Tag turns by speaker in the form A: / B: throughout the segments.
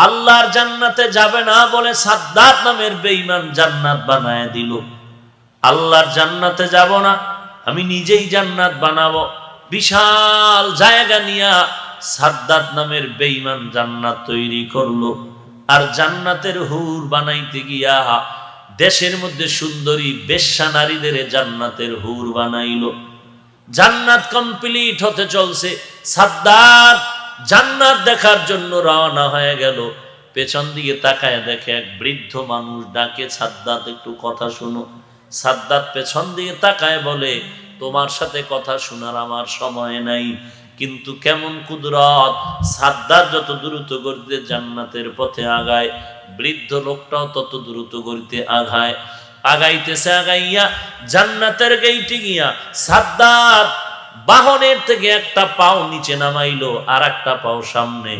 A: আল্লাহর জান্নাতে যাবে না বলে সাদ্দাত নামের বেঈমান জান্নাত বানায় দিল। আল্লাহর জান্নাতে যাব না, আমি নিজেই জান্নাত বানাবো, বিশাল জায়গা নিয়া সাদ্দাত নামের বেঈমান জান্নাত তৈরি করলো। আর জান্নাতের হুর বানাইতে গিয়া দেশের মধ্যে সুন্দরী বেশ্যা নারীদের জান্নাতের হুর বানাইলো। জান্নাত কমপ্লিট হতে চলছে, সাদ্দাত জান্নাত দেখার জন্য রওনা হয়ে গেল। পেছন দিকে তাকায় দেখে এক বৃদ্ধ মানুষ ডাকে, সাদ্দাত একটু কথা শুনো। সাদ্দাত পেছন দিকে তাকায় বলে, তোমার সাথে কথা শোনার আমার সময় নাই। কিন্তু কেমন কুদরত, সাদ্দাত যত দ্রুত গতিতে জান্নাতের পথে আগায়, বৃদ্ধ লোকটাও তত দ্রুত গতিতে আগায়। আগাইতেছে, আগাইয়া জান্নাতের গেইটে গিয়া সাদ্দাত বাহনের থেকে একটা পাও নিচে নামাইলো, আর একটা পাও সামনে।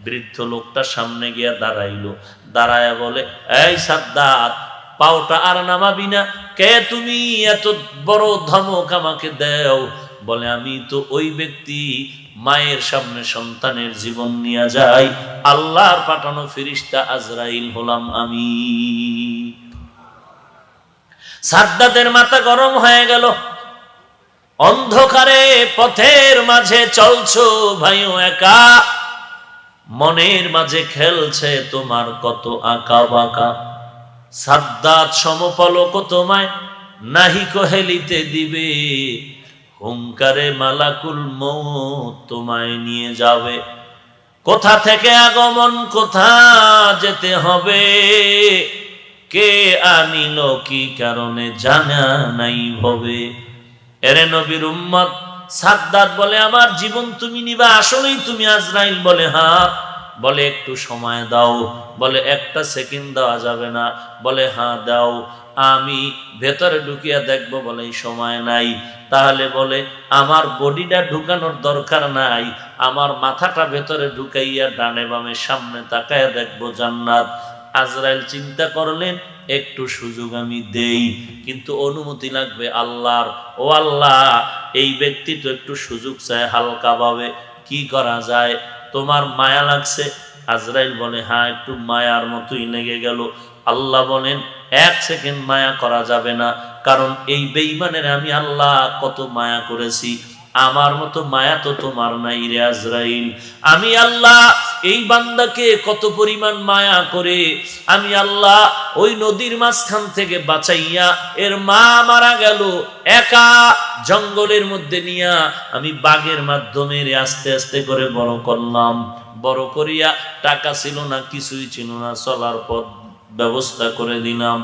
A: বৃদ্ধ লোকটা সামনে গিয়া দাঁড়াইলো, দাঁড়ায় বলে, এই সাদ্দাত, পাওটা আর নামাবি না? কে তুমি, এত বড় ধমক আমাকে দেও? বলে, আমি তো ওই ব্যক্তি, মায়ের সামনে সন্তানের জীবন নিয়ে যায়, আল্লাহর পাঠানো ফেরেশতা আজরাইল হলাম আমি। সাদ্দাতের মাথা গরম হয়ে গেল। অন্ধকারে পথের মাঝে চলছো ভাইও একা, মনের মাঝে খেলছে তোমার কত আঁকা বাঁকা। সাদ্দাত সমপলক তোমায় নাহি কহেলিতে দিবে, হুঙ্কারে মালাকুল মউত তোমায় নিয়ে যাবে। কোথা থেকে আগমন, কোথা যেতে হবে, কে আনিল কি কারণে জানা নাই ভবে। এরে নবীর উম্মত, সাদ্দাত বলে, আমার জীবন তুমি নিবা, আসলেই তুমি আজরাইল? বলে, হ্যাঁ। বলে, একটু সময় দাও। বলে, একটা সেকেন্ড দেওয়া যাবে না। বলে, হ্যাঁ দাও, আমি ভেতরে ঢুকিয়া দেখবো। বলে, সময় নাই। তাহলে বলে, আমার বডিটা ঢুকানোর দরকার নাই, আমার মাথাটা ভেতরে ঢুকাইয়া ডানে বামে সামনে তাকায়া দেখবো জান্নাত। আজরাইল চিন্তা করলেন, একটু সুযোগ আমি দেই, কিন্তু অনুমতি লাগবে আল্লাহর। ও আল্লাহ, এই ব্যক্তি তো একটু সুযোগ চায় হালকা ভাবে, কি করা যায়? তোমার মায়া লাগছে? আজরাইল বলে, হ্যাঁ, একটু মায়ার মতোই লেগে গেল। আল্লাহ বলেন, এক সেকেন্ড মায়া করা যাবে না, কারণ এই বেঈমানের আমি আল্লাহ কত মায়া করেছি, আমার মতো মায়া তো তোমার নাই রে আজরাইল। আমি আল্লাহ এই বান্দাকে কত পরিমাণ মায়া করে আমি আল্লাহ ওই নদীর মাঝখান থেকে বাঁচাইয়া, এর মা মারা গেল, একা জঙ্গলের মধ্যে নিয়া আমি বাঘের মাধ্যমে আস্তে আস্তে করে বড় করলাম। বড় করিয়া টাকা ছিল না, কিছুই ছিল না, চলার পথ ব্যবস্থা করে দিলাম।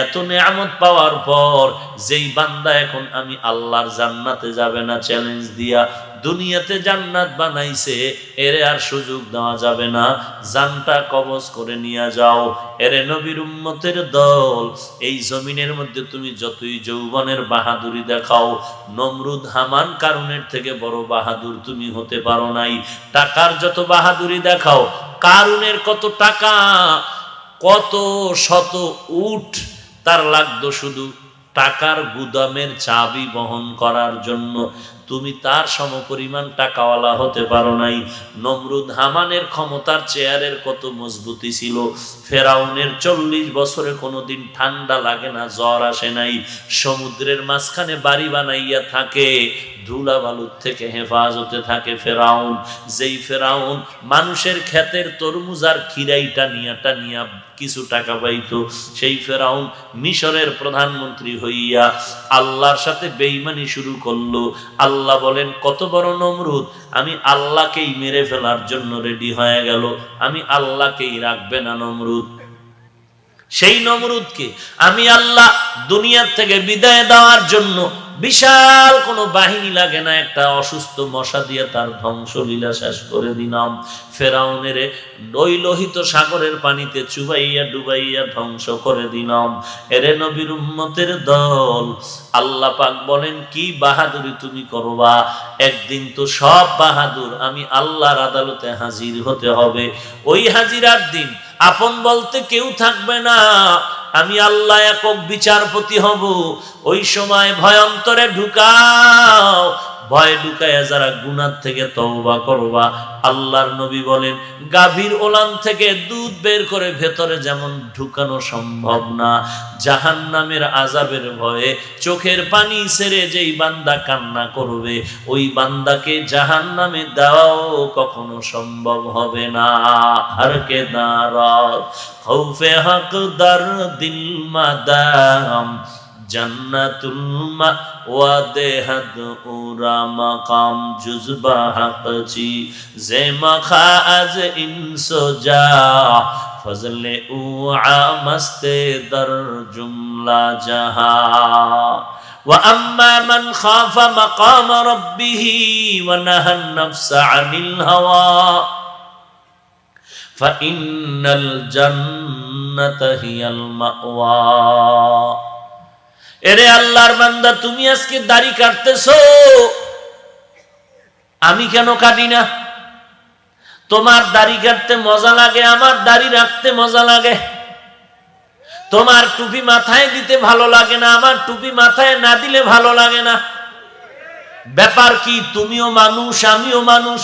A: এত নেয়ামত পাওয়ার পর যেই বান্দা এখন আমি আল্লাহর জান্নাতে যাবে না চ্যালেঞ্জ দিয়া দুনিয়াতে জান্নাত বানাইছে, এরে আর সুযোগ দেওয়া যাবে না, জানটা কবজ করে নিয়ে যাও। এরে নবীর উম্মতের দল, এই জমিনের মধ্যে তুমি যতই যৌবনের বাহাদুরি দেখাও, নমরুদ হামান কারুনের থেকে বড় বাহাদুর তুমি হতে পারো নাই। টাকার যত বাহাদুরি দেখাও, কারুনের কত টাকা, কত শত উট তার লাগতো শুধু টাকার গুদামের চাবি বহন করার জন্য, তুমি তার সমপরিমাণ টাকাওয়ালা হতে পারো নাই। নমরুদ হামানের ক্ষমতার চেয়ারের কত মজবুতি ছিল। ফেরাউনের 40 বছরে কোনোদিন ঠান্ডা লাগে না, জ্বর আসে নাই। সমুদ্রের মাঝখানে বাড়ি বানাইয়া থাকে, ধুলা বালুর থেকে হেফাজতে থাকে ফেরাউন। যেই ফেরাউন মানুষের ক্ষেতের তরমুজ আর খিরাইটা নিয়া কিছু টাকা পাইতো, সেই ফেরাউন মিশরের প্রধানমন্ত্রী হইয়া আল্লাহর সাথে বেঈমানি শুরু করলো। আল্লাহ বলেন, কত বড় নমরুদ, আমি আল্লাহকেই মেরে ফেলার জন্য রেডি হয়ে গেল, আমি আল্লাহকেই রাখবে না নমরুদ। সেই নমরুদকে আমি আল্লাহ দুনিয়ার থেকে বিদায় দেওয়ার জন্য বিশাল কোনো বাহিনী লাগে না, একটা অসুস্থ মশা দিয়ে তার ধ্বংসলীলা শেষ করে দিলাম। ফেরাউনের ওই লোহিত সাগরের পানিতে চুবাইয়া ডুবাইয়া ধ্বংস করে দিলাম। এরে নবীর উম্মতের দল, আল্লাহ পাক বলেন, কি বাহাদুরি তুমি করবা? একদিন তো সব বাহাদুর আমি আল্লাহর আদালতে হাজির হতে হবে। ওই হাজিরার দিন আপন বলতে কেউ থাকবে না, আমি আল্লাহ একক বিচারপতি হব। ওই সময় ভয়ন্তরে ঢুকাও, ভয় ঢুকায়া যারা গুনাহ থেকে তওবা করবা, আল্লাহর নবী বলেন গাভীর ওলান থেকে দুধ বের করে ভেতরে যেমন ঢুকানো সম্ভব না, জাহান্নামের আযাবের ভয়ে চোখের পানি ছেড়ে যেই বান্দা কান্না করবে ওই বান্দাকে জাহান্নামে দেওয়াও কখনো সম্ভব হবে না। হর কে দারাত খৌফে হক দরদিল মাদাম জান্নাতুল মাওয়া দেহাদ উরা মাকাম জুজবা হকচি জে মখাজ ইনসোজা ফজলে উ আমস্তে দর জুমলা জাহা ওয়া আম্মা মান খাফা মাকাম রাব্বিহি ওয়া নাহান নাফসা আনিল হাওয়া ফাইন্নাল জান্নাতা হিয়াল মাওয়া। এরে আল্লাহর বান্দা, তুমি আজকে দাড়ি কাটতেছো, আমি কেন কাটি না? তোমার দাড়ি কাটতে মজা লাগে, আমার দাড়ি রাখতে মজা লাগে। তোমার টুপি মাথায় দিতে ভালো লাগে না, আমার টুপি মাথায় না দিলে ভালো লাগে না। ব্যাপার কি? তুমিও মানুষ, আমিও মানুষ।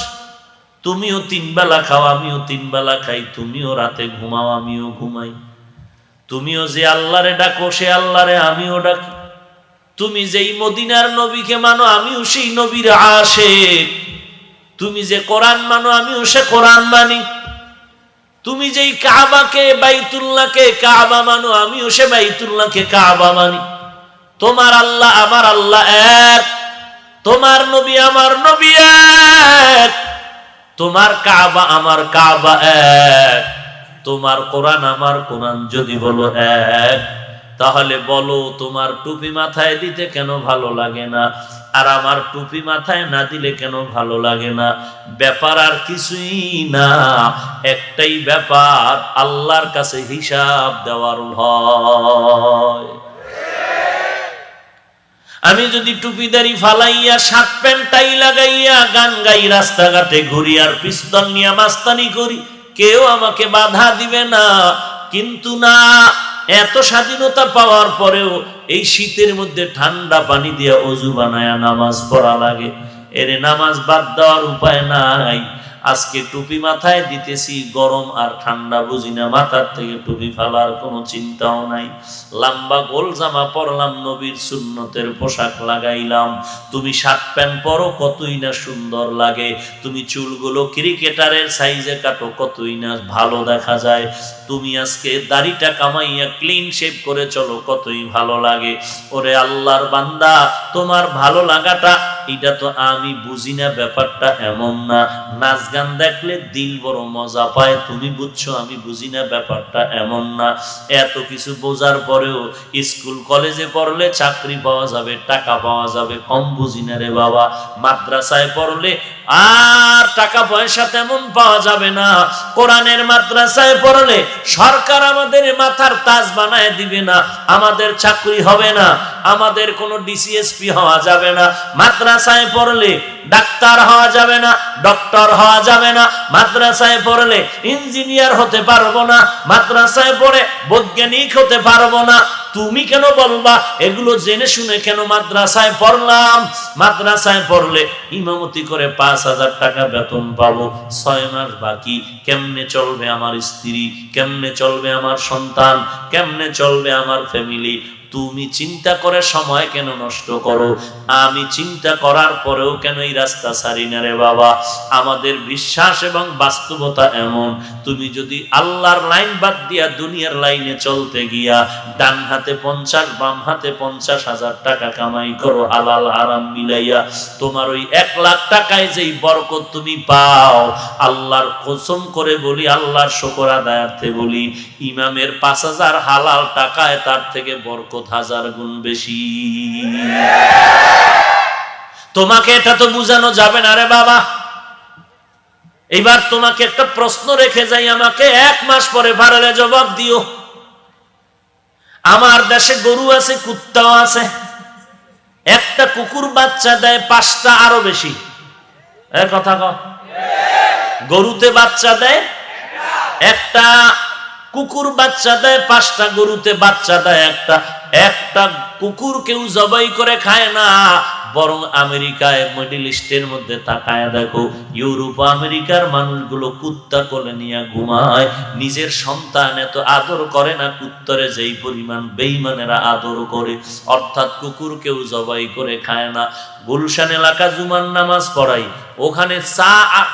A: তুমিও 3 বেলা খাও, আমিও 3 বেলা খাই। তুমিও রাতে ঘুমাও, আমিও ঘুমাই। তুমিও যে আল্লাহরে ডাকো সে আল্লাহরে আমিও ডাকি। তুমি যেই মদিনার নবীকে মানো আমিও সেই নবীর আশিক। তুমি যে কোরআন মানো আমিও সে কোরআন মানি। তুমি যেই কাবাকে বাইতুল্লাহকে কাবা মানো আমিও সে বাইতুল্লাহকে কাবা মানি। তোমার আল্লাহ আমার আল্লাহ এক, তোমার নবী আমার নবী এক, তোমার কাবা আমার কাবা এক, তোমার কোরআন আমার কোরআন যদি বলো এক, তাহলে বলো তোমার টুপি মাথায় দিতে কেন ভালো লাগে না, আর আমার টুপি মাথায় না দিলে কেন ভালো লাগে না? ব্যাপার আর কিছুই না, একটাই ব্যাপার, আল্লাহর কাছে হিসাব দেওয়ার ভয়। আমি যদি টুপিদারি ফালাইয়া শার্ট প্যান্ট টাই লাগাইয়া গান গাই রাস্তাঘাটে ঘুরি আর পিস্তল নিয়ে মাস্তানি করি, কেউ আমাকে বাধা দিবে না। কিন্তু না, এত স্বাধীনতা পাওয়ার পরেও এই শীতের মধ্যে ঠান্ডা পানি দিয়ে অজু বানায়া নামাজ পড়া লাগে। এর নামাজ বাদ দেওয়ার উপায় নাই। আজকে টুপি মাথায় দিতেছি, গরম আর ঠান্ডা বুঝি না, মাথার থেকে টুপি ফেলার কোনো চিন্তাও নাই। লম্বা গোল জামা পরলাম, নবীর সুন্নতের পোশাক লাগাইলাম। তুমি শার্ট প্যান্ট পরো, কতই না সুন্দর লাগে। তুমি চুলগুলো ক্রিকেটারের সাইজে কাটো, কতই না ভালো দেখা যায়। তুমি আজকে দাড়িটা কামাইয়া ক্লিন শেভ করে চলো, কতই ভালো লাগে। ওরে আল্লাহর বান্দা, তোমার ভালো লাগাটা এটা তো আমি বুঝি না, ব্যাপারটা এমন না। নাচ গান দেখলে দিল বড় মজা পায়, তুমি বুঝছো, আমি বুঝি না, ব্যাপারটা এমন না। এত কিছু বোঝার পরেও স্কুল কলেজে পড়লে চাকরি পাওয়া যাবে, টাকা পাওয়া যাবে, কম বুঝি না রে বাবা। মাদ্রাসায় পড়লে আর টাকা পয়সা তেমন পাওয়া যাবে না। কোরআনের মাদ্রাসায় পড়লে সরকার আমাদের মাথার তাজ বানায় দিবে না, আমাদের চাকরি হবে না, আমাদের কোনো ডিসিএসপি হওয়া যাবে না। মাদ্রাসায় পড়লে ডাক্তার হওয়া যাবে না, ডক্টর হওয়া যাবে না। মাদ্রাসায় পড়লে ইঞ্জিনিয়ার হতে পারবো না, মাদ্রাসায় পড়ে বৈজ্ঞানিক হতে পারবো না। তুমি কেন বলবা এগুলো জেনে শুনে কেন মাদ্রাসায় পড়লাম? মাদ্রাসায় পড়লে ইমামতি করে 5,000 টাকা বেতন পাবো, 6 মাস বাকি। কেমনে চলবে আমার স্ত্রী, কেমনে চলবে আমার সন্তান, কেমনে চলবে আমার ফ্যামিলি? তুমি চিন্তা করে সময় কেন নষ্ট করো? আমি চিন্তা করার পরেও কেন এই রাস্তা ছাড়ি না রে বাবা? আমাদের বিশ্বাস এবং বাস্তবতা এমন, তুমি যদি আল্লাহর লাইন বাদ দিয়া দুনিয়ার লাইনে চলতে গিয়া ডান হাতে 50 বাম হাতে 50,000 টাকা কামাই করো হালাল হারাম মিলাইয়া, তোমার ওই 1 লাখ টাকায় যেই বরকত তুমি পাও, আল্লাহর কসম করে বলি, আল্লাহর শুকর আদায়ার্থে বলি, ইমামের 5,000 হালাল টাকায় তার থেকে বরকত 1000 গুণ বেশি। তোমাকে এটা তো বুঝানো যাবে না রে বাবা। এবার তোমাকে একটা প্রশ্ন রেখে যাই, আমাকে 1 মাস পরে ভাড়ালে জবাব দিও। আমার দেশে গরু আছে, কুত্তাও আছে। একটা কুকুর বাচ্চা দেয় 5টা, আরো বেশি। কথা কও। গরুতে বাচ্চা দেয় একটা, কুকুর বাচ্চা দেয় 5টা, গরুতে বাচ্চা দেয় একটা। একটা কুকুর কেউ জবাই করে খায় না, বরং আমেরিকায় মিডল ইস্টের মধ্যে তাকায় দেখো, ইউরোপ আমেরিকার মানুষগুলো কুত্তা কোলে নিয়ে ঘুমায়, নিজের সন্তান এত আদর করে না কুত্তরে যেই পরিমাণ বেঈমানেরা আদর করে। অর্থাৎ কুকুর কেউ জবাই করে খায় না। গুলশান এলাকা জুমার নামাজ পড়াই, ওখানে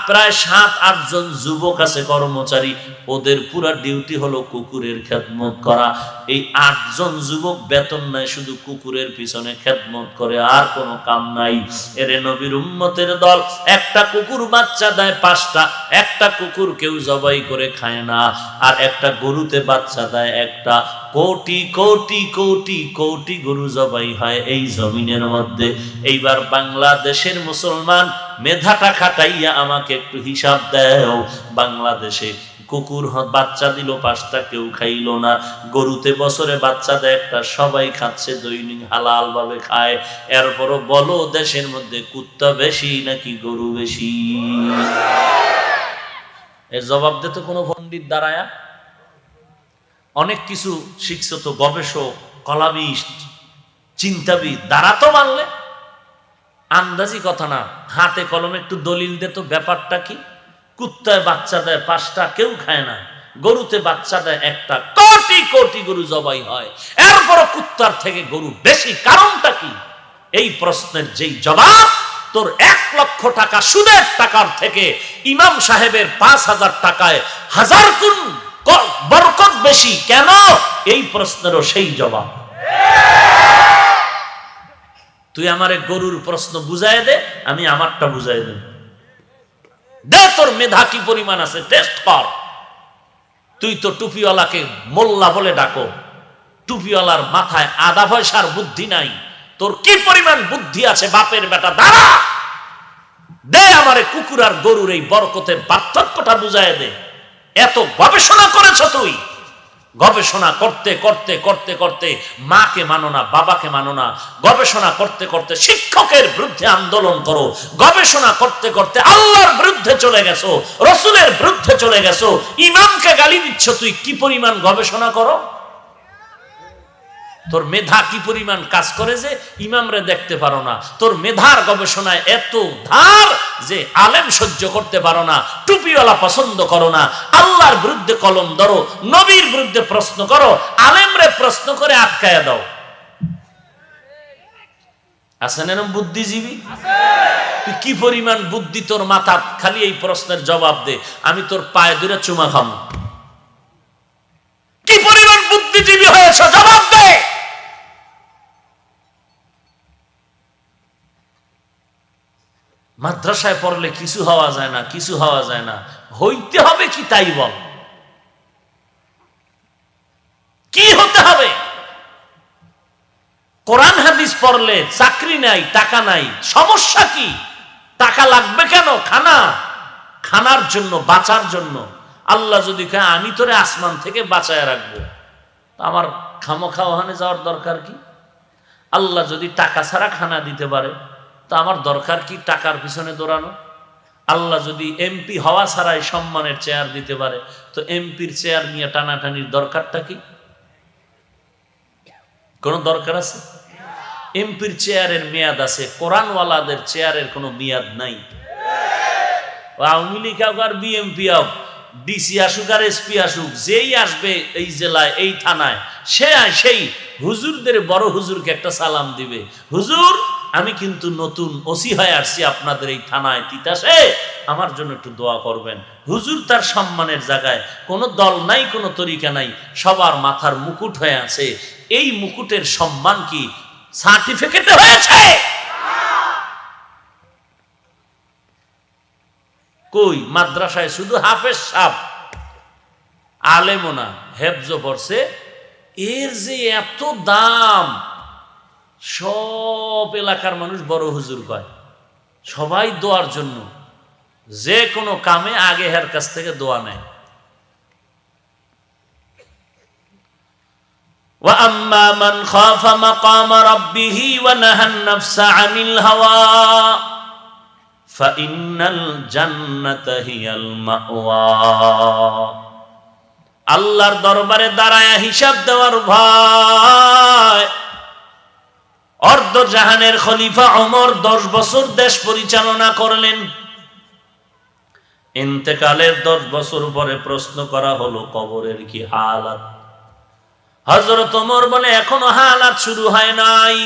A: প্রায় 7-8 জন যুবক আছে কর্মচারী, ওদের পুরা ডিউটি হলো কুকুরের খেদমত করা। এই 8 জন যুবক বেতন নাই, শুধু কুকুরের পিছনে খেদমত করে, আর কোনো কাম নাই। এরে নবীর উম্মতের দল, একটা কুকুর বাচ্চা দেয় 5টা, একটা কুকুর কেউ জবাই করে খায় না, আর একটা গরুতে বাচ্চা দেয় একটা। কোটি কোটি কোটি কোটি গরু জবাই হয় এই জমিনের মধ্যে। এইবার বাংলাদেশের মুসলমান মেধাটা খাটাইয়া আমাকে একটু হিসাব দেও, বাংলাদেশে কুকুর বাচ্চা দিল 5টা, কেউ খাইলো না। গরুতে বছরে বাচ্চা দেয় একটা, সবাই খাচ্ছে, দৈনিক হালাল ভাবে খায়। এরপরও বলো দেশের মধ্যে কুত্তা বেশি নাকি গরু বেশি? এর জবাব দিতে কোনো পণ্ডিত দাঁড়ায়া? অনেক কিছু শিখছো তো, গবেষক, কলামিস্ট, চিন্তাবিদ, দাঁড়াতো মানলে আন্দাজি কথা না, হাতে কলমে একটু দলিল দে তো ব্যাপারটা কি। কুত্তায় বাচ্চা দেয় 5টা, কেউ খায় না। গরুতে বাচ্চা দেয় একটা, কোটি কোটি গরু জবাই হয়, এরপরও কুত্তার থেকে গরু বেশি, কারণটা কি? এই প্রশ্নের যেই জবাব, তোর 1 লক্ষ টাকা সুদের টাকার থেকে ইমাম সাহেবের 5,000 টাকায় 1000 গুণ বরকত বেশি। কেন? এই প্রশ্নেরও সেই জবাব। তুই আমারে গরুর প্রশ্ন বুঝাই দে, আমি আমারটা বুঝাই দেব। দে তোর মেধা কি পরিমাণ আছে, টেস্ট কর। তুই তো টুপিওয়ালাকে মোল্লা বলে ডাকো, টুপিওয়ালার মাথায় আধা পয়সার বুদ্ধি নাই। তোর কি পরিমাণ বুদ্ধি আছে বাপের বেটা, দাঁড়া, দে আমারে কুকুর আর গরুর এই বরকতের পার্থক্যটা বুঝাই দে। এত গবেষণা করেছ তুই, গবেষণা করতে করতে করতে করতে মাকে মানো না, বাবাকে মানো না, গবেষণা করতে করতে শিক্ষকের বিরুদ্ধে আন্দোলন করো, গবেষণা করতে করতে আল্লাহর বিরুদ্ধে চলে গেছো, রসুলের বিরুদ্ধে চলে গেছো, ইমামকে গালি দিচ্ছ। তুই কি পরিমাণ গবেষণা করো? তোর মেধা কি পরিমাণ কাজ করে যে ইমামরে দেখতে পারো না? তোর মেধার গবেষণায় এত ধার যে আলেম সহ্য করতে পারো না, টুপিওয়ালা পছন্দ করো না, আল্লাহর বিরুদ্ধে কলম ধরো, নবীর বিরুদ্ধে প্রশ্ন করো, আলেমরে প্রশ্ন করে আটকায়া দাও। আছেন এরকম বুদ্ধিজীবী? তুই কি পরিমাণ বুদ্ধি তোর মাথা, খালি এই প্রশ্নের জবাব দে, আমি তোর পায়ে ধরে চুমা খাবো। কি পরিমাণ বুদ্ধিজীবী হয়েছ, জবাব দে। মাদ্রাসায় পড়লে কিছু হওয়া যায় না, কিছু হওয়া যায় না, হইতে হবে কি তাই বল। কি হতে হবে? কোরআন হাদিস পড়লে চাকরি নাই, টাকা নাই, সমস্যা কি? টাকা লাগবে কেন? খানার জন্য, বাঁচার জন্য। আল্লাহ যদি কয় আমি তোরে আসমান থেকে বাঁচায় রাখবো, আমার খামোখা ওখানে যাওয়ার দরকার কি? আল্লাহ যদি টাকা ছাড়া খানা দিতে পারে, তা আমার দরকার কি টাকার পিছনে দৌড়ানো? আল্লাহ যদি এমপি হওয়া ছাড়াই সম্মানের চেয়ার দিতে পারে, তো এমপির চেয়ার নিয়ে টানাটানির দরকারটা কি? কোন দরকার আছে? এমপির চেয়ারের মেয়াদ আছে, কোরআনওয়ালাদের চেয়ারের কোনো মেয়াদ নাই। আওয়ামী লীগ হোক আর বিএমপি হোক, ডিসি আসুক আর এসপি আসুক, যেই আসবে এই জেলায়, এই থানায়, সেই হুজুরদের বড় হুজুরকে একটা সালাম দিবে, হুজুর আমি কিন্তু নতুন ওসি হয়ে আসছি আপনাদের এই থানায় তিতাসে, আমার জন্য একটু দোয়া করবেন। হুজুর তার সম্মানের জায়গায়, কোনো দল নাই, কোনো তরিকা নাই, সবার মাথার মুকুট হয়ে আছে। এই মুকুটের সম্মান কি সার্টিফিকেটে হয়েছে? কই? মাদ্রাসায় শুধু হাফেজ সাহেব, আলেমও না, হেফজো পড়ছে, এর যে এত দাম, সব এলাকার মানুষ বড় হুজুর কয়, সবাই দোয়ার জন্য, যে কোনো কামে আগে হের কাছ থেকে দোয়া নেয়। ওয়া আম্মা মান খাফা মাকামা রাব্বিহি ওয়া নাহান নাফসা আনিল হাওয়া ফাইন্নাল জান্নাতা হিয়াল মাওয়া। আল্লাহর দরবারে দাঁড়ায়া হিসাব দেওয়ার ভয়, অর্ধ জাহানের খলিফা ওমর 10 বছর দেশ পরিচালনা করলেন। ইন্তেকালের 10 বছর পরে প্রশ্ন করা হলো কবরের কি হালাত? হযরত ওমর বলে এখনো হালাত শুরু হয় নাই।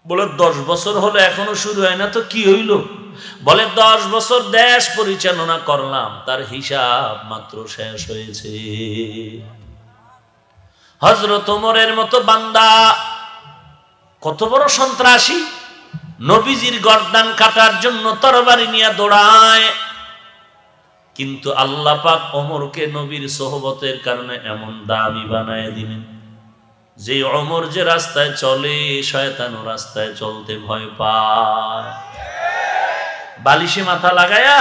A: বলে 10 বছর হলো এখনো শুরু হয় না, তো কি হইল? বলে 10 বছর দেশ পরিচালনা করলাম, তার হিসাব মাত্র শেষ হয়েছে। হযরত ওমরের মতো বান্দা কত বড় সন্ত্রাসী, নবীজির গর্দান কাটার জন্য তরবারি নিয়ে দৌড়ায়, কিন্তু আল্লাহ পাক ওমরকে নবীর সোহবতের কারণে এমন দামি বানায় দিলেন যে ওমর যে রাস্তায় চলে শয়তানও রাস্তায় চলতে ভয় পায়। বালিশে মাথা লাগায়া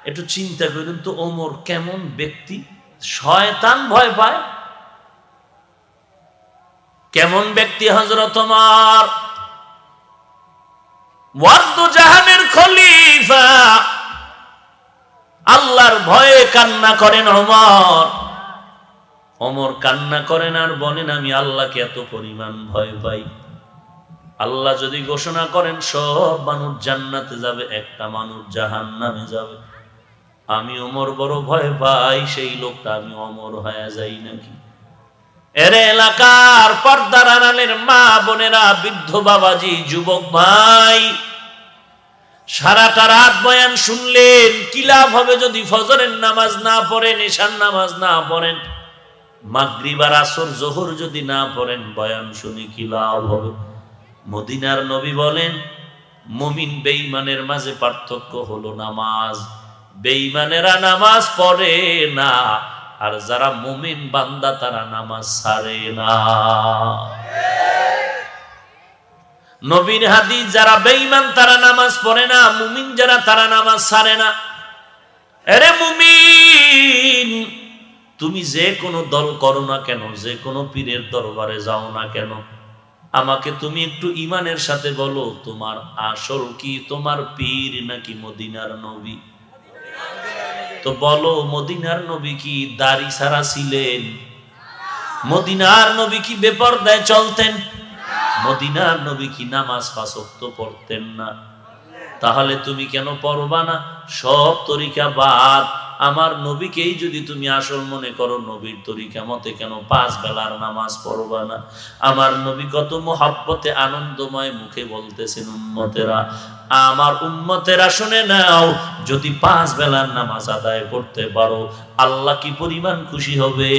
A: একটু চিন্তা করেন তো, ওমর কেমন ব্যক্তি, শয়তান ভয় পায় কেমন ব্যক্তি হযরত ওমর, ওয়ার্দ জাহানের খলিফা, আল্লাহর ভয়ে কান্না করেন ওমর। ওমর কান্না করেন আর বলেন আমি আল্লাহকে এত পরিমাণ ভয় পাই, আল্লাহ যদি ঘোষণা করেন সব মানুষ জান্নাতে যাবে, একটা মানুষ জাহান্নামে যাবে, আমি ওমর বড় ভয় পাই, সেই লোকটা আমি ওমর হয়ে যাই নাকি? এর এলাকার পর্দার আড়ালের মা বোনেরা, বৃদ্ধ বাবাজি, যুবক ভাই, সারাটা রাত বয়ান শুনলেন, কি লাভ হবে যদি ফজরের নামাজ না পড়েন, এশার নামাজ না পড়েন, মাগরিব আর আসর জোহর যদি না পড়েন, বয়ান শুনে কি লাভ হবে? মদিনার নবী বলেন মুমিন বেঈমানের মাঝে পার্থক্য হলো নামাজ। বেঈমানেরা নামাজ পড়ে না, আর যারা মুমিন বান্দা তারা নামাজ ছাড়ে না। নবীর হাদিস, যারা বেঈমান তারা নামাজ পড়ে না, মুমিন যারা তারা নামাজ ছাড়ে না। আরে মুমিন, তুমি যে কোনো দল করো না কেন, যে কোনো পীরের দরবারে যাও না কেন, আমাকে তুমি একটু ইমানের সাথে বলো, তোমার আসল কি, তোমার পীর নাকি মদিনার নবী? তো বলো, মদিনার নবী কি দাড়ি ছাড়া ছিলেন? মদিনার নবী কি বেপরদায় চলতেন? মদিনার নবী কি নামাজ 5 ওয়াক্ত পড়তেন না? তাহলে তুমি কেন পড়বা না? সব তরিকা বাদ, আমার নবীকেই যদি তুমি আসল মনে করো, নবীর তরিকা মতে কেন 5 বেলার নামাজ পড়বা না? আমার নবী কত মুহাব্বতে আনন্দময় মুখে বলতেছেন, উম্মতেরা, আমার উম্মতেরা শুনে নাও, যদি 5 বেলার নামাজ আদায় করতে পারো, আল্লাহ কি পরিমাণ খুশি হবে,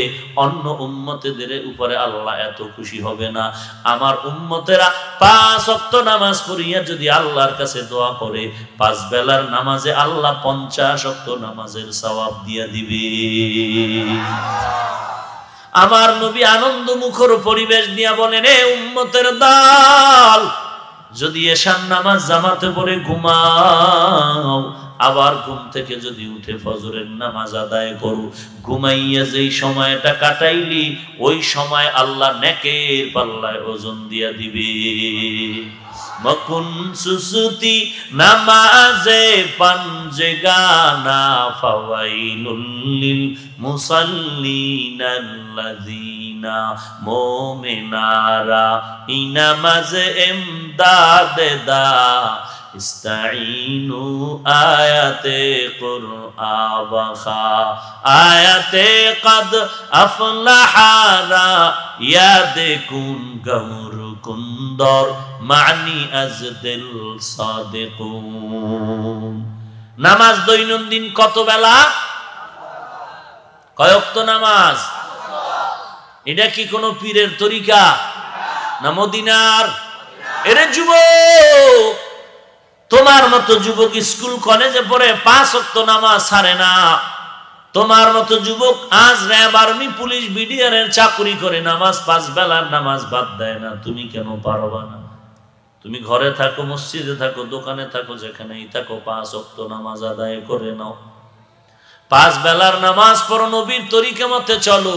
A: অন্য উম্মতেদের উপরে আল্লাহ এত খুশি হবে না। আমার উম্মতেরা 5 ওয়াক্ত নামাজ পড়িয়া যদি আল্লাহর কাছে দোয়া করে, 5 বেলার নামাজে আল্লাহ 50 ওয়াক্ত নামাজের সওয়াব দিয়া দিবে। আমার নবী আনন্দ মুখর পরিবেশ দিয়া বলেন, এ উম্মতের দল, যদি এশার নামাজ জামাতে পড়ে ঘুমাও, আবার ঘুম থেকে যদি উঠে ফজরের নামাজ আদায় করো, ঘুমাইয়া যেই সময়টা কাটাইলি, ওই সময় আল্লাহ নেকের পাল্লায় ওজন দিয়া দিবে। মকুন সুসুতি নামাজে পাঞ্জেগানা, ফাওয়াইলুল লিল মুসাল্লিনাল্লাযিনা, মুমিনারা ইনামাজে এমদাদে দা, ইস্তাইনু আয়াতে কুরআবা, আয়াতে কদ আফলাহারা, ইয়াদে কুন গৌর কুন্দর, মানি আজদিল সাদিকুন। নামাজ দৈনন্দিন কত বেলা, কয় ওয়াক্ত নামাজ? এটা কি কোনো পীরের তরিকা না মদিনার? এরে যুবক, তোমার মতো যুবক স্কুল কলেজে পড়ে 5 ওয়াক্ত নামাজ ছাড়ে না। তোমার মতো যুবক আজ র্যাব, আর্মি, পুলিশ, বিডিআর এর চাকরি করে নামাজ 5 বেলার নামাজ বাদ দেয় না। তুমি কেন পারবা না? তুমি ঘরে থাকো, মসজিদে থাকো, দোকানে থাকো, যেখানেই থাকো, 5 ওয়াক্ত নামাজ আদায় করে নাও। 5 বেলার নামাজ পড়ো, নবীর তরিকা মতে চলো।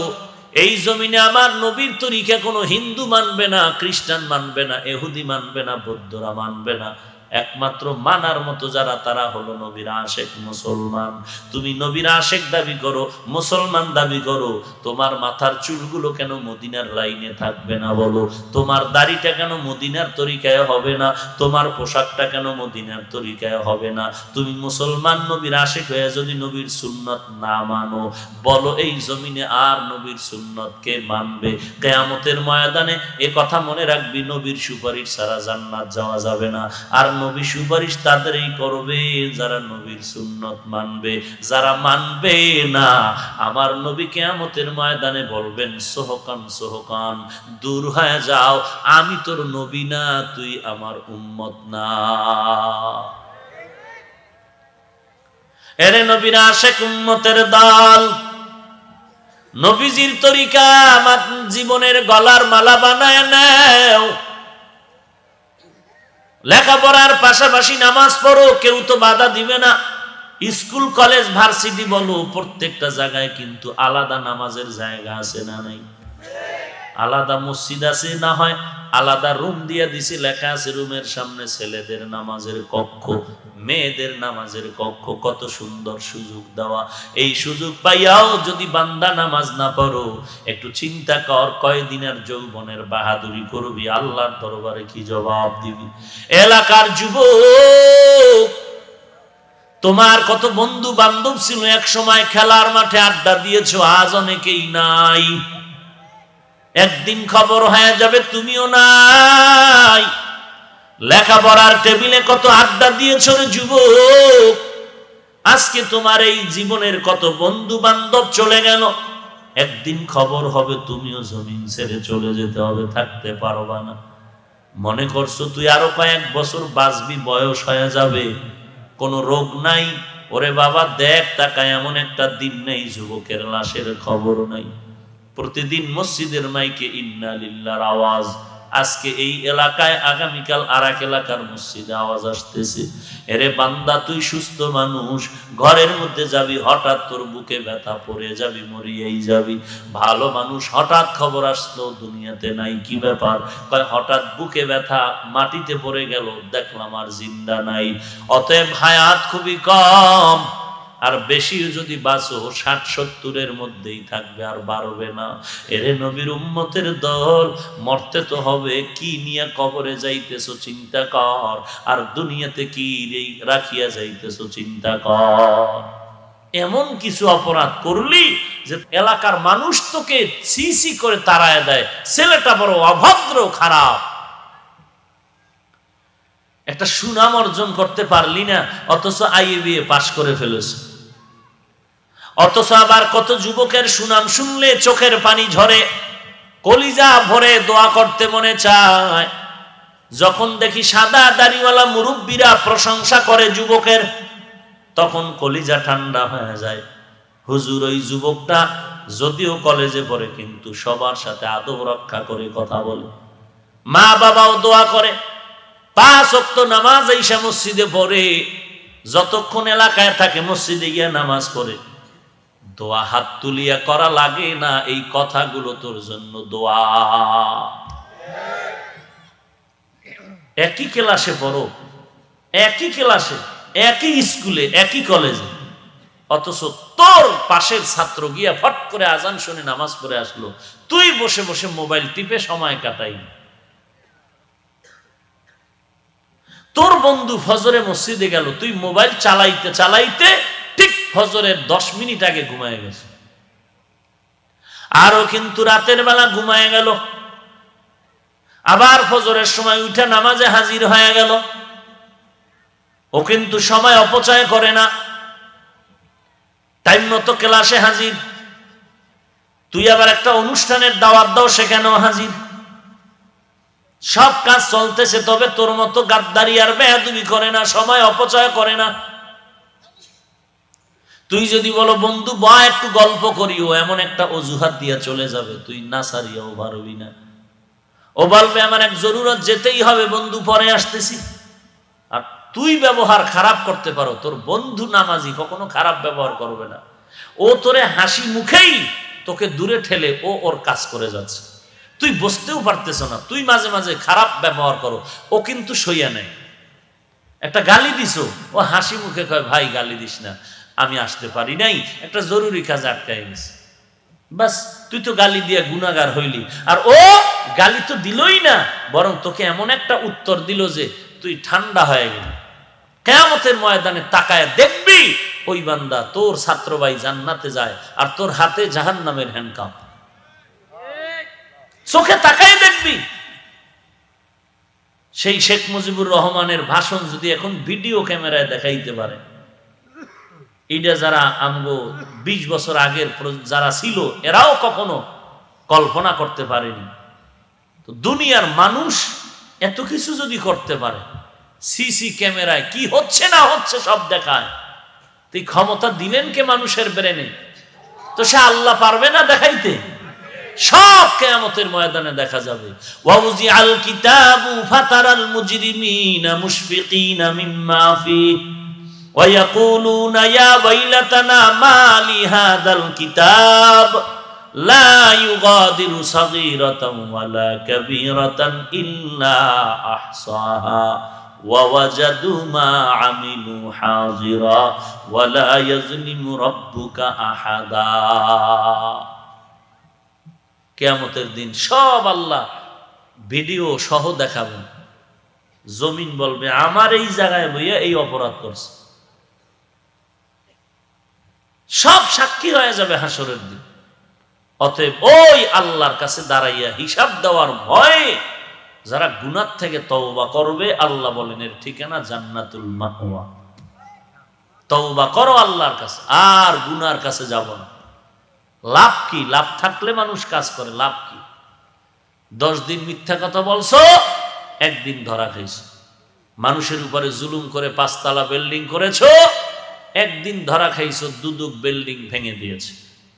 A: এই জমিনে আমার নবীর তরিকা কোনো হিন্দু মানবে না, খ্রিস্টান মানবে না, ইহুদি মানবে না, বৌদ্ধরা মানবে না, একমাত্র মানার মতো যারা তারা হলো নবীর আশেক মুসলমান। তুমি নবীর আশেক দাবি করো, মুসলমান দাবি করো, তোমার মাথার চুলগুলো কেন মদিনার লাইনে থাকবে না বলো? তোমার দাড়িটা কেন মদিনার তরিকায় হবে না? তোমার পোশাকটা কেন মদিনার তরিকায় হবে না? তুমি মুসলমান নবীর আশেক হয়ে যদি নবীর সুন্নত না মানো, বলো এই জমিনে আর নবীর সুন্নত কে মানবে? কিয়ামতের ময়দানে এ কথা মনে রাখবি, নবীর সুপারিশ ছাড়া জান্নাত যাওয়া যাবে না। আর নবী সুপারিশ তাদেরই করবে যারা নবীর সুন্নত মানবে। যারা মানবে না, আমার নবী কিয়ামতের ময়দানে বলবেন, সোহকান সোহকান, দূর হয়ে যাও, আমি তোর নবী না, তুই আমার উম্মত না। এরে নবীর আশেক উম্মতের দল, নবীজির তরিকা আমার জীবনের গলার মালা বানায় নাও। লেখাপড়ার পাশাপাশি নামাজ পড়ো, কেউ তো বাধা দিবে না। স্কুল কলেজ ভার্সিটি বলো, প্রত্যেকটা জায়গায় কিন্তু আলাদা নামাজের জায়গা আছে না নাই? আলাদা মসজিদ আছে, না হয় আলাদা রুম দিয়ে দিছে, লেখা আছে রুমের সামনে ছেলেদের নামাজের কক্ষ, মেয়েদের নামাজের কক্ষ। কত সুন্দর সুযোগ দেওয়া। এই সুযোগ পাইয়াও যদি বান্দা নামাজ না পড়ো, একটু চিন্তা কর, কয়দিনের যৌবনের বাহাদুরি করবি, আল্লাহর দরবারে কি জবাব দিবি? এলাকার যুবক, তোমার কত বন্ধু বান্ধব ছিল, এক সময় খেলার মাঠে আড্ডা দিয়েছো, আজ অনেকেই নাই। একদিন খবর হয়ে যাবে তুমিও নাই। লেখাপড়ার টেবিলে কত আড্ডা দিয়েছো রে যুবক, আজকে তোমার এই জীবনের কত বন্ধু বান্ধব চলে গেল। একদিন খবর হবে তুমিও জমিন ছেড়ে চলে যেতে হবে, থাকতে পারবা না। মনে করছো তুই আরো কয়েক বছর বাঁচবি, বয়স হয়ে যাবে, কোনো রোগ নাই। ওরে বাবা, দেখ তাকায়, এমন একটা দিন নেই যুবকের লাশের খবর নাই। প্রতিদিন মসজিদের মাইকে ইন্না লিল্লাহর আওয়াজ। আজকে এই এলাকায়, আগামীকাল আর এক এলাকার মসজিদে আওয়াজ আসতেছে। এরে বান্দা, তুই সুস্থ মানুষ, ঘরের মধ্যে যাবি, হঠাৎ তোর বুকে ব্যথা পড়ে যাবি, মরিয়েই যাবি। ভালো মানুষ, হঠাৎ খবর আসলো দুনিয়াতে নাই, কি ব্যাপার? কয় হঠাৎ বুকে ব্যথা, মাটিতে পড়ে গেল, দেখলাম আর জিন্দা নাই। অতএব হায়াত খুবই কম, আর বেশি যদি বাঁচো 60-70-এর মধ্যেই থাকবে, আর বাড়বে না। এরে নবীর উম্মতের দল, মরতে তো হবে, কি নিয়ে কবরে যাইতেছো চিন্তা কর, আর দুনিয়াতে কি রাখিয়া যাইতেছো চিন্তা কর। এমন কিছু অপরাধ করলি যে এলাকার মানুষ তোকে ছি করে তাড়ায় দেয়, ছেলেটা বড় অভদ্র, খারাপ। একটা সুনাম অর্জন করতে পারলি না, অথচ IABA পাশ করে ফেলেছ। অথচ আবার কত যুবকের সুনাম শুনলে চোখের পানি ঝরে, কলিজা ভরে দোয়া করতে মনে চায়। যখন দেখি সাদা দাড়িওয়ালা মুরব্বীরা প্রশংসা করে যুবকের, তখন কলিজা ঠান্ডা হয়ে যায়। হুজুর, ওই যুবকটা যদিও কলেজে পড়ে, কিন্তু সবার সাথে আদব রক্ষা করে কথা বলে, মা বাবাও দোয়া করে, 5 ওয়াক্ত নামাজ ঈশা মসজিদে পড়ে, যতক্ষণ এলাকায় থাকে মসজিদে গিয়ে নামাজ পড়ে। দোয়া হাত তুলিয়া করা লাগে না, এই কথাগুলো তোর জন্য দোয়া। একই ক্লাসে পড়ো, একই ক্লাসে, একই স্কুলে, একই কলেজে, অথচ তোর পাশের ছাত্র গিয়া ফট করে আজান শুনে নামাজ পড়ে আসলো, তুই বসে বসে মোবাইল টিপে সময় কাটাই। তোর বন্ধু ফজরে মসজিদে গেল, তুই মোবাইল চালাইতে চালাইতে ঠিক ফজরের 10 মিনিট আগে ঘুমায় গেছে। আরো কিন্তু রাতের বেলা ঘুমায় গেল, আবার ফজরের সময় উঠে নামাজে হাজির হয়ে গেল। ও কিন্তু সময় অপচয় করে না, টাইম মতো ক্লাসে হাজির। তুই আবার একটা অনুষ্ঠানের দাওয়াত দাও, সেখানেও হাজির। সব কাজ চলতেছে, তবে তোর মতো গাদ্দারি আর বেয়াদবি করে না, সময় অপচয় করে না। তুই যদি বলো বন্ধু বা একটু গল্প করিও, এমন একটা অজুহাত দিয়া চলে যাবে, তুই না সারিয়াও পারবি না। ও বলবে আমার এক জরুরত, যেতেই হবে বন্ধু, পরে আসতেছি। আর তুই ব্যবহার খারাপ করতে পারো, তোর বন্ধু নামাজি কখনো খারাপ ব্যবহার করবে না। ও তোরে হাসি মুখেই তোকে দূরে ঠেলে ও ওর কাজ করে যাচ্ছে, তুই বুঝতেও পারতেছ না। তুই মাঝে মাঝে খারাপ ব্যবহার করো, ও কিন্তু সইয়া নেয়। একটা গালি দিছো, ও হাসি মুখে কয় ভাই গালি দিস না, আমি আসতে পারি নাই, একটা জরুরি কাজে আটকাই গেছে। বাস, তুই তো গালি দিয়া গুনাহগার হইলি। আর ও গালি তো দিলই না, বরং তোকে এমন একটা উত্তর দিল যে তুই ঠান্ডা হয়ে গেলি। কিয়ামতের ময়দানে তাকায় দেখবি ওই বান্দা তোর ছাত্র ভাই জান্নাতে যায় আর তোর হাতে জাহান্নামের হ্যান্ডকাপ। চোখে তাকায় দেখবি। সেই শেখ মুজিবুর রহমানের ভাষণ যদি এখন ভিডিও ক্যামেরায় দেখাইতে পারে, এটা যারা আমগো 20 বছর আগের যারা ছিল এরাও কখনো কল্পনা করতে পারেনি। তো দুনিয়ার মানুষ এত কিছু যদি করতে পারে, সিসি ক্যামেরায় কি হচ্ছে না হচ্ছে সব দেখায়, তুই ক্ষমতা দিলেন কে মানুষের ব্রেনে? তো সে আল্লাহ পারবে না দেখাইতে? সব কিয়ামতের ময়দানে দেখা যাবে। ওয়াউজি আল কিতাবু ফাতারাল মুজরিমিনা মুশফিকিনা মিম্মা ফিহি ওয়া ইয়াকুলুনা ইয়া ওয়াইলাতানা মা লি হাদাল কিতাব লা ইউগাদিরু সাগীরাতান ওয়ালা কাবীরাতান ইল্লা আহসাহা ওয়া ওয়াজাদু মা আমিলু হাযিরা ওয়ালা ইয়াজলিমু রাব্বুকা আহাদা। কিয়ামতের দিন সব আল্লাহ ভিডিও সহ দেখাবেন। জমিন বলবে আমার এই জায়গায় বইয়া এই অপরাধ করছে। সব সাক্ষী হয়ে যাবে হাসরের দিন। অতএব ওই আল্লাহর কাছে দাঁড়াইয়া হিসাব দেওয়ার ভয়ে যারা গুনাহ থেকে তওবা করবে, আল্লাহ বলেন এর ঠিকানা জান্নাতুল মাওয়া। তওবা করো আল্লাহর কাছে, আর গুনার কাছে যাব না। লাভ কি? লাভ থাকলে মানুষ কাজ করে, লাভ কি? 10 দিন মিথ্যা কথা বলছো, একদিন ধরা খাইছো। মানুষের উপরে জুলুম করে 5 তলা বিল্ডিং করেছো, একদিন ধরা খাইছো, দুদুক বিল্ডিং ভেঙে দিয়েছে।